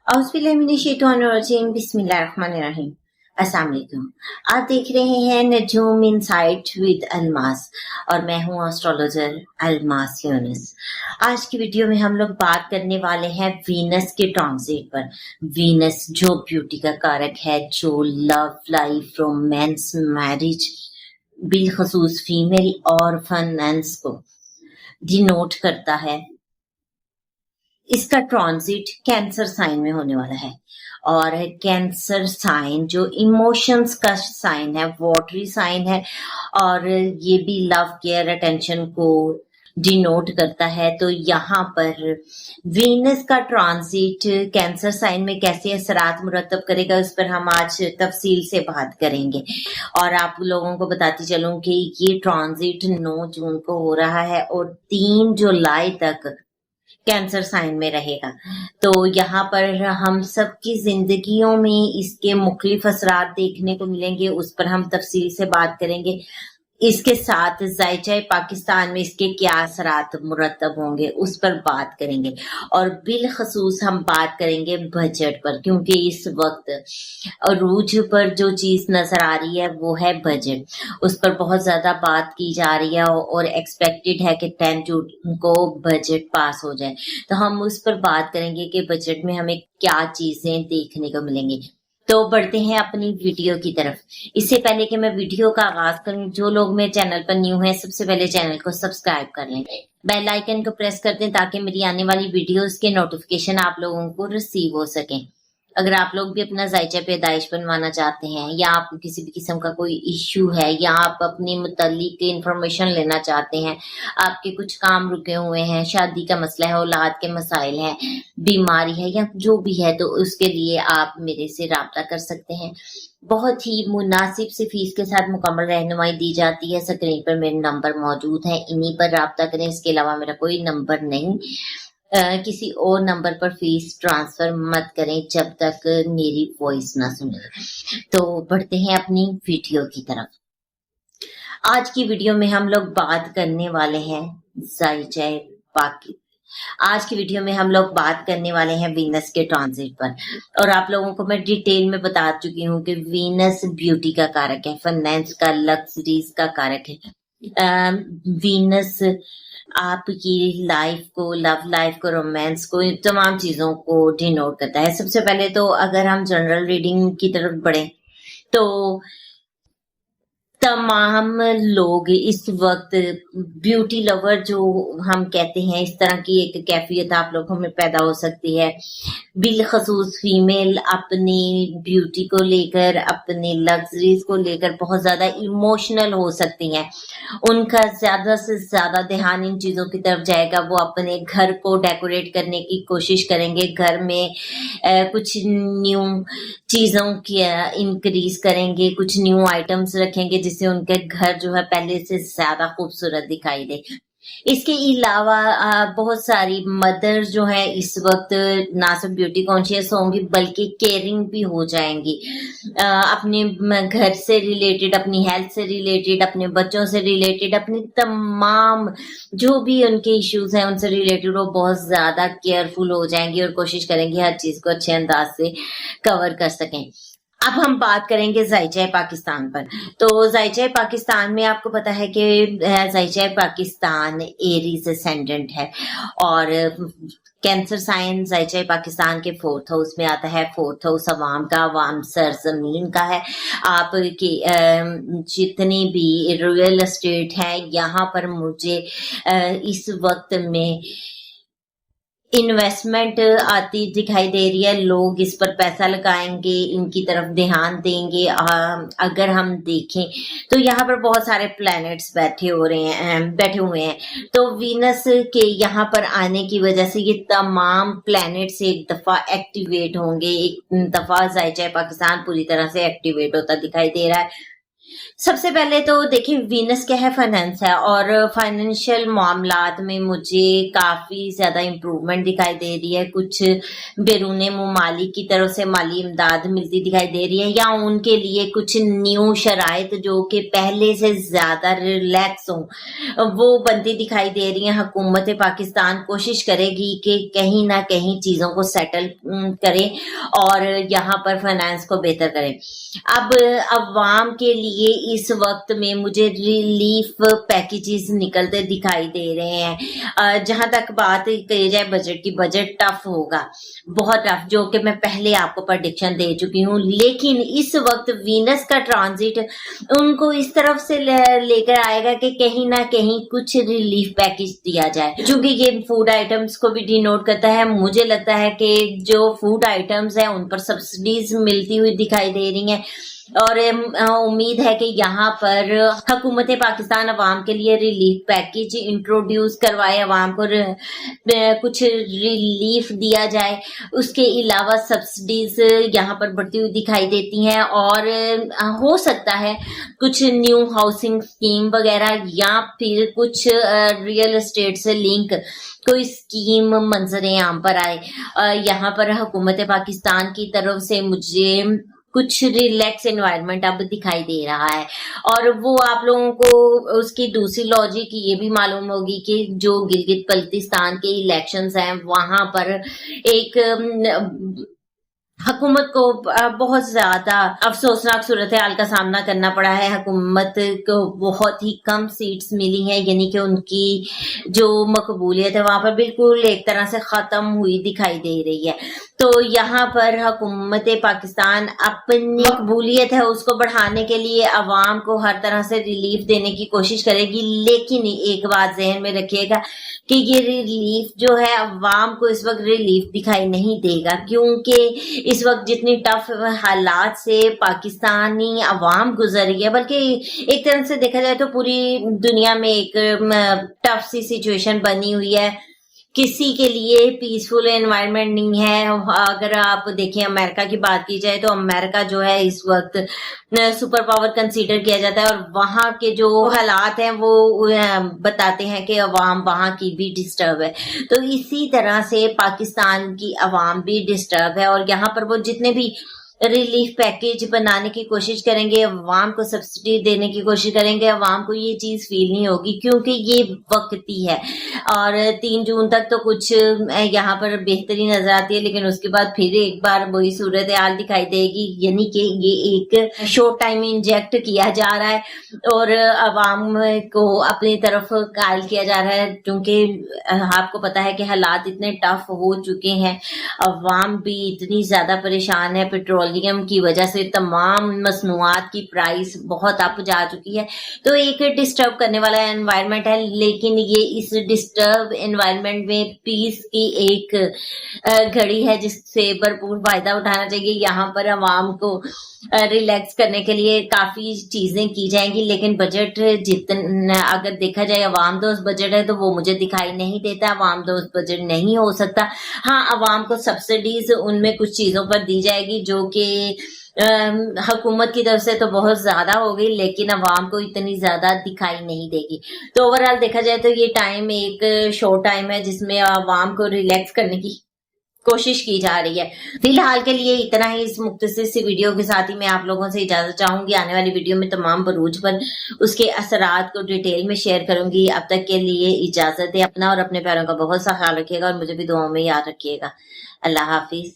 औज़ुबिल्लाहिमिनश्शैतानिर्रजीम बिस्मिल्लाहिर्रहमानिर्रहीम। अस्सलाम वालेकुम। आप देख रहे हैं नजूम इनसाइट विद अलमास और मैं हूं एस्ट्रोलॉजर अलमास यूनुस। आज की वीडियो में हम लोग बात करने वाले हैं वीनस के ट्रांजिट पर। वीनस जो ब्यूटी का कारक है, जो लव लाइफ, रोमांस, मैरिज, बिलखसूस फीमेल और फाइनेंस को डिनोट करता है। इसका ट्रांजिट कैंसर साइन में होने वाला है और कैंसर साइन जो इमोशंस का साइन है, वाटरी साइन है और ये भी लव, केयर, अटेंशन को डिनोट करता है। तो यहाँ पर वीनस का ट्रांजिट कैंसर साइन में कैसे असरात मुरतब करेगा, उस पर हम आज तफसील से बात करेंगे। और आप लोगों को बताती चलूं कि ये ट्रांजिट 9 जून को हो रहा है और 3 जुलाई तक कैंसर साइन में रहेगा। तो यहाँ पर हम सबकी जिंदगियों में इसके मुख्तलिफ असरात देखने को मिलेंगे, उस पर हम तफसील से बात करेंगे। इसके साथ ज़ायचा पाकिस्तान में इसके क्या असरात मुरतब होंगे उस पर बात करेंगे और बिलखसूस हम बात करेंगे बजट पर, क्योंकि इस वक्त अरूज पर जो चीज नजर आ रही है वो है बजट। उस पर बहुत ज्यादा बात की जा रही है और एक्सपेक्टेड है कि 10 जून को बजट पास हो जाए। तो हम उस पर बात करेंगे कि बजट में हमें क्या चीजें देखने को मिलेंगी। तो बढ़ते हैं अपनी वीडियो की तरफ। इससे पहले कि मैं वीडियो का आगाज करूं, जो लोग मेरे चैनल पर न्यू हैं सबसे पहले चैनल को सब्सक्राइब कर लें, बेल आइकन को प्रेस कर दें ताकि मेरी आने वाली वीडियोस के नोटिफिकेशन आप लोगों को रिसीव हो सकें। अगर आप लोग भी अपना ज़ायचा पैदाइश बनवाना चाहते हैं या आपको किसी भी किस्म का कोई इश्यू है या आप अपनी मुतल्लिक इंफॉर्मेशन लेना चाहते हैं, आपके कुछ काम रुके हुए हैं, शादी का मसला है, औलाद के मसाइल हैं, बीमारी है या जो भी है, तो उसके लिए आप मेरे से राब्ता कर सकते हैं। बहुत ही मुनासिब सी फीस के साथ मुकम्मल रहनुमाई दी जाती है। स्क्रीन पर मेरे नंबर मौजूद हैं, इन्हीं पर राब्ता करें। इसके अलावा मेरा कोई नंबर नहीं। किसी और नंबर पर फीस ट्रांसफर मत करें जब तक मेरी वॉइस ना सुने। तो बढ़ते हैं अपनी वीडियो की तरफ। आज की वीडियो में हम लोग बात करने वाले हैं ज़ायचा पाकिस्तान। आज की वीडियो में हम लोग बात करने वाले हैं वीनस के ट्रांजिट पर और आप लोगों को मैं डिटेल में बता चुकी हूँ कि वीनस ब्यूटी का कारक है, फाइनेंस का, लग्जरीज का कारक है। वीनस आपकी लाइफ को, लव लाइफ को, रोमांस को, इन तमाम चीजों को डिनोट करता है। सबसे पहले तो अगर हम जनरल रीडिंग की तरफ बढ़े तो तमाम लोग इस वक्त ब्यूटी लवर जो हम कहते हैं, इस तरह की एक कैफियत आप लोगों में पैदा हो सकती है। बिलखसूस फीमेल अपनी ब्यूटी को लेकर, अपनी लग्जरीज को लेकर बहुत ज्यादा इमोशनल हो सकती हैं। उनका ज्यादा से ज्यादा ध्यान इन चीजों की तरफ जाएगा। वो अपने घर को डेकोरेट करने की कोशिश करेंगे, घर में कुछ न्यू चीजों की इंक्रीज करेंगे, कुछ न्यू आइटम्स रखेंगे जिससे उनके घर जो है पहले से ज्यादा खूबसूरत दिखाई दे। इसके अलावा बहुत सारी मदर जो है इस वक्त ना सिर्फ ब्यूटी कॉन्शियस होंगी बल्कि केयरिंग भी हो जाएंगी। अपने घर से रिलेटेड, अपनी हेल्थ से रिलेटेड, अपने बच्चों से रिलेटेड, अपनी तमाम जो भी उनके इश्यूज हैं उनसे रिलेटेड वो बहुत ज्यादा केयरफुल हो जाएंगी और कोशिश करेंगे हर चीज को अच्छे अंदाज से कवर कर सकें। अब हम बात करेंगे ज़ायचा पाकिस्तान पर। तो ज़ायचा पाकिस्तान में आपको पता है कि ज़ायचा पाकिस्तान एरीज असेंडेंट है और कैंसर साइन ज़ायचा पाकिस्तान के 4th हाउस में आता है। 4th हाउस अवाम का, अवाम सरजमीन का है। आपकी जितनी भी रियल एस्टेट है यहाँ पर मुझे इस वक्त में इन्वेस्टमेंट आती दिखाई दे रही है। लोग इस पर पैसा लगाएंगे, इनकी तरफ ध्यान देंगे। अगर हम देखें तो यहाँ पर बहुत सारे प्लैनेट्स बैठे हुए हैं। तो वीनस के यहाँ पर आने की वजह से ये तमाम प्लैनेट्स एक दफा एक्टिवेट होंगे। एक दफा ज़ायचा पाकिस्तान पूरी तरह से एक्टिवेट होता दिखाई दे रहा है। सबसे पहले तो देखिए वीनस क्या है, फाइनेंस है, और फाइनेंशियल मामलात में मुझे काफी ज्यादा इम्प्रूवमेंट दिखाई दे रही है। कुछ बैरून मुमालिक की तरफ से माली इमदाद मिलती दिखाई दे रही है, या उनके लिए कुछ न्यू शराइत जो कि पहले से ज्यादा रिलैक्स हो वो बनती दिखाई दे रही है। हुकूमत पाकिस्तान कोशिश करेगी कि कहीं ना कहीं चीजों को सेटल करे और यहाँ पर फाइनेंस को बेहतर करे। अब अवाम के लिए इस वक्त में मुझे रिलीफ पैकेजेस निकलते दिखाई दे रहे हैं। जहां तक बात कही जाए बजट की, बजट टफ होगा, बहुत टफ, जो कि मैं पहले आपको प्रेडिक्शन दे चुकी हूँ। लेकिन इस वक्त वीनस का ट्रांजिट उनको इस तरफ से लेकर आएगा कि कहीं ना कहीं कुछ रिलीफ पैकेज दिया जाए, क्योंकि ये फूड आइटम्स को भी डिनोट करता है। मुझे लगता है कि जो फूड आइटम्स है उन पर सब्सिडीज मिलती हुई दिखाई दे रही हैं, और उम्मीद है कि यहाँ पर हुकूमत पाकिस्तान अवाम के लिए रिलीफ पैकेज इंट्रोड्यूस करवाए, अवाम को कुछ रिलीफ दिया जाए। उसके अलावा सब्सिडीज यहाँ पर बढ़ती हुई दिखाई देती हैं, और हो सकता है कुछ न्यू हाउसिंग स्कीम वगैरह या फिर कुछ रियल एस्टेट से लिंक कोई स्कीम मंजर आम पर आए। यहाँ पर हुकूमत पाकिस्तान की तरफ से मुझे कुछ रिलैक्स एनवायरनमेंट अब दिखाई दे रहा है, और वो आप लोगों को उसकी दूसरी लॉजिक ये भी मालूम होगी कि जो गिलगित बल्तिस्तान के इलेक्शंस हैं वहां पर एक हुकूमत को बहुत ज्यादा अफसोसनाक सूरत हाल का सामना करना पड़ा है। हुकूमत को बहुत ही कम सीट्स मिली हैं, यानी कि उनकी जो मकबूलियत है वहां पर बिल्कुल एक तरह से खत्म हुई दिखाई दे रही है। तो यहाँ पर हुकूमत पाकिस्तान अपनी मकबूलियत है उसको बढ़ाने के लिए अवाम को हर तरह से रिलीफ देने की कोशिश करेगी। लेकिन एक बात जहन में रखिएगा कि ये रिलीफ जो है अवाम को इस वक्त रिलीफ दिखाई नहीं देगा, क्योंकि इस वक्त जितनी टफ हालात से पाकिस्तानी अवाम गुजर रही है, बल्कि एक तरह से देखा जाए तो पूरी दुनिया में एक टफ सी सिचुएशन बनी हुई है। किसी के लिए पीसफुल एनवायरनमेंट नहीं है। अगर आप देखें अमेरिका की बात की जाए तो अमेरिका जो है इस वक्त सुपर पावर कंसीडर किया जाता है, और वहां के जो हालात हैं वो बताते हैं कि अवाम वहां की भी डिस्टर्ब है। तो इसी तरह से पाकिस्तान की अवाम भी डिस्टर्ब है, और यहाँ पर वो जितने भी रिलीफ पैकेज बनाने की कोशिश करेंगे, अवाम को सब्सिडी देने की कोशिश करेंगे, अवाम को ये चीज फील नहीं होगी, क्योंकि ये वक्ती है। और 3 जून तक तो कुछ यहाँ पर बेहतरी नजर आती है, लेकिन उसके बाद फिर एक बार वही सूरत हाल दिखाई देगी, यानी कि ये एक शॉर्ट टाइम इंजेक्ट किया जा रहा है और अवाम को अपनी तरफ कायल किया जा रहा है, क्योंकि आपको पता है कि हालात इतने टफ हो चुके हैं, अवाम भी इतनी ज्यादा परेशान है। पेट्रोलियम की वजह से तमाम मसनूआत की प्राइस बहुत अप जा चुकी है। तो एक डिस्टर्ब करने वाला एनवायरनमेंट है, लेकिन ये इस डिस्टर्ब एनवायरनमेंट में पीस की एक घड़ी है जिससे भरपूर फायदा उठाना चाहिए। यहाँ पर अवाम को रिलैक्स करने के लिए काफी चीजें की जाएंगी, लेकिन बजट जितना अगर देखा जाए अवाम दोस्त बजट है तो वो मुझे दिखाई नहीं देता। अवाम दोस्त बजट नहीं हो सकता। हाँ, अवाम को सब्सिडीज उनमें कुछ चीजों पर दी जाएगी जो कि हुकूमत की तरफ से तो बहुत ज्यादा हो गई, लेकिन अवाम को इतनी ज्यादा दिखाई नहीं देगी। तो ओवरऑल देखा जाए तो ये टाइम एक शॉर्ट टाइम है जिसमें अवाम को रिलैक्स करने की कोशिश की जा रही है। फिलहाल के लिए इतना ही। इस मुख्तसर सी वीडियो के साथ ही मैं आप लोगों से इजाजत चाहूंगी। आने वाली वीडियो में तमाम बरूज पर उसके असरात को डिटेल में शेयर करूंगी। अब तक के लिए इजाजत है। अपना और अपने प्यारों का बहुत सा ख्याल रखिएगा और मुझे भी दुआओं में याद रखिएगा। अल्लाह हाफिज।